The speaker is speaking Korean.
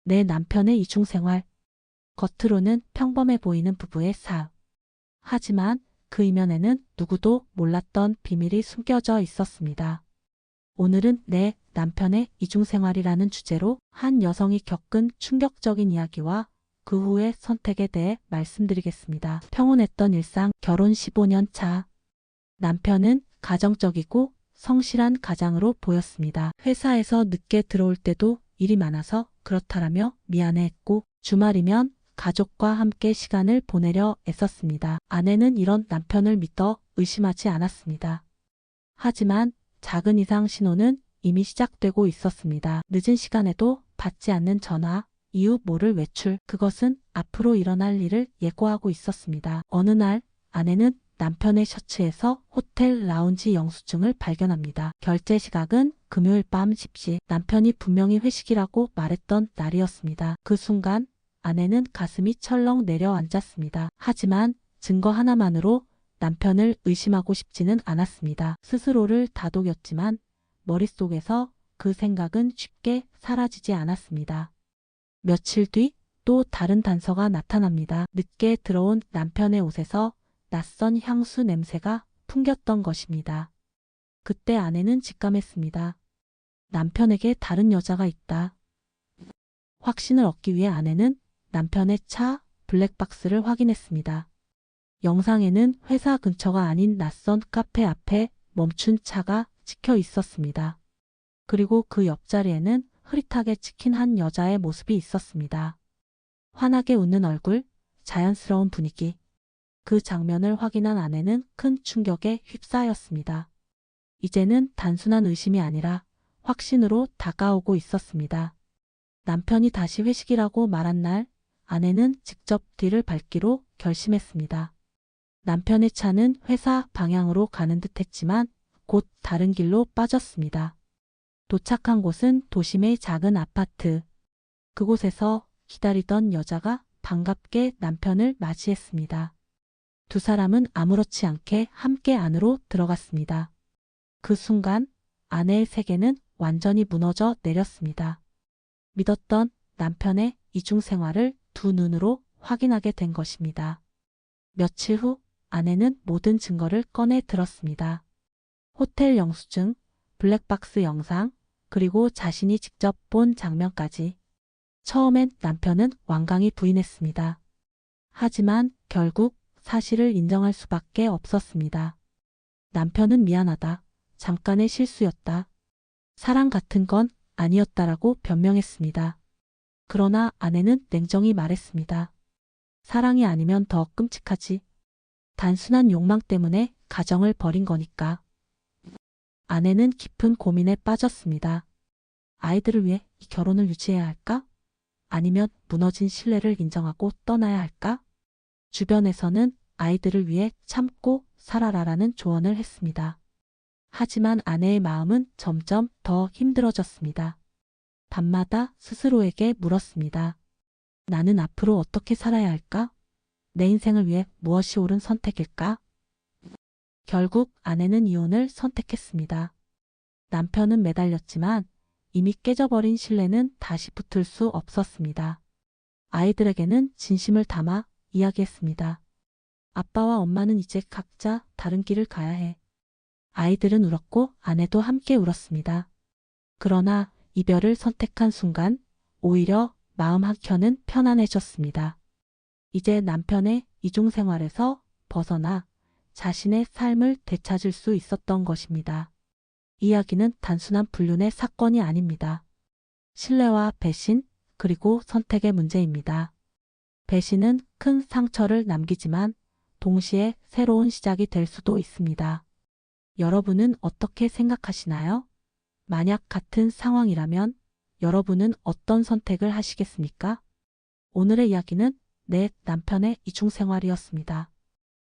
내 남편의 이중생활. 겉으로는 평범해 보이는 부부의 삶. 하지만 그 이면에는 누구도 몰랐던 비밀이 숨겨져 있었습니다. 오늘은 내 남편의 이중생활이라는 주제로 한 여성이 겪은 충격적인 이야기와 그 후의 선택에 대해 말씀드리겠습니다. 평온했던 일상, 결혼 15년 차. 남편은 가정적이고 성실한 가장으로 보였습니다. 회사에서 늦게 들어올 때도 일이 많아서 그렇다라며 미안해했고, 주말이면 가족과 함께 시간을 보내려 애썼습니다. 아내는 이런 남편을 믿어 의심하지 않았습니다. 하지만 작은 이상 신호는 이미 시작되고 있었습니다. 늦은 시간에도 받지 않는 전화, 이유 모를 외출, 그것은 앞으로 일어날 일을 예고하고 있었습니다. 어느 날 아내는 남편의 셔츠에서 호텔 라운지 영수증을 발견합니다. 결제 시각은 금요일 밤 10시. 남편이 분명히 회식이라고 말했던 날이었습니다. 그 순간 아내는 가슴이 철렁 내려앉았습니다. 하지만 증거 하나만으로 남편을 의심하고 싶지는 않았습니다. 스스로를 다독였지만 머릿속에서 그 생각은 쉽게 사라지지 않았습니다. 며칠 뒤 또 다른 단서가 나타납니다. 늦게 들어온 남편의 옷에서 낯선 향수 냄새가 풍겼던 것입니다. 그때 아내는 직감했습니다. 남편에게 다른 여자가 있다. 확신을 얻기 위해 아내는 남편의 차 블랙박스를 확인했습니다. 영상에는 회사 근처가 아닌 낯선 카페 앞에 멈춘 차가 찍혀 있었습니다. 그리고 그 옆자리에는 흐릿하게 찍힌 한 여자의 모습이 있었습니다. 환하게 웃는 얼굴, 자연스러운 분위기. 그 장면을 확인한 아내는 큰 충격에 휩싸였습니다. 이제는 단순한 의심이 아니라 확신으로 다가오고 있었습니다. 남편이 다시 회식이라고 말한 날, 아내는 직접 뒤를 밟기로 결심했습니다. 남편의 차는 회사 방향으로 가는 듯 했지만 곧 다른 길로 빠졌습니다. 도착한 곳은 도심의 작은 아파트. 그곳에서 기다리던 여자가 반갑게 남편을 맞이했습니다. 두 사람은 아무렇지 않게 함께 안으로 들어갔습니다. 그 순간 아내의 세계는 완전히 무너져 내렸습니다. 믿었던 남편의 이중생활을 두 눈으로 확인하게 된 것입니다. 며칠 후 아내는 모든 증거를 꺼내 들었습니다. 호텔 영수증, 블랙박스 영상, 그리고 자신이 직접 본 장면까지. 처음엔 남편은 완강히 부인했습니다. 하지만 결국 사실을 인정할 수밖에 없었습니다. 남편은 미안하다. 잠깐의 실수였다. 사랑 같은 건 아니었다라고 변명했습니다. 그러나 아내는 냉정히 말했습니다. 사랑이 아니면 더 끔찍하지. 단순한 욕망 때문에 가정을 버린 거니까. 아내는 깊은 고민에 빠졌습니다. 아이들을 위해 이 결혼을 유지해야 할까? 아니면 무너진 신뢰를 인정하고 떠나야 할까? 주변에서는 아이들을 위해 참고 살아라라는 조언을 했습니다. 하지만 아내의 마음은 점점 더 힘들어졌습니다. 밤마다 스스로에게 물었습니다. 나는 앞으로 어떻게 살아야 할까? 내 인생을 위해 무엇이 옳은 선택일까? 결국 아내는 이혼을 선택했습니다. 남편은 매달렸지만 이미 깨져버린 신뢰는 다시 붙을 수 없었습니다. 아이들에게는 진심을 담아 이야기했습니다. 아빠와 엄마는 이제 각자 다른 길을 가야 해. 아이들은 울었고 아내도 함께 울었습니다. 그러나 이별을 선택한 순간 오히려 마음 한켠은 편안해졌습니다. 이제 남편의 이중생활에서 벗어나 자신의 삶을 되찾을 수 있었던 것입니다. 이야기는 단순한 불륜의 사건이 아닙니다. 신뢰와 배신, 그리고 선택의 문제입니다. 배신은 큰 상처를 남기지만 동시에 새로운 시작이 될 수도 있습니다. 여러분은 어떻게 생각하시나요? 만약 같은 상황이라면 여러분은 어떤 선택을 하시겠습니까? 오늘의 이야기는 내 남편의 이중생활이었습니다.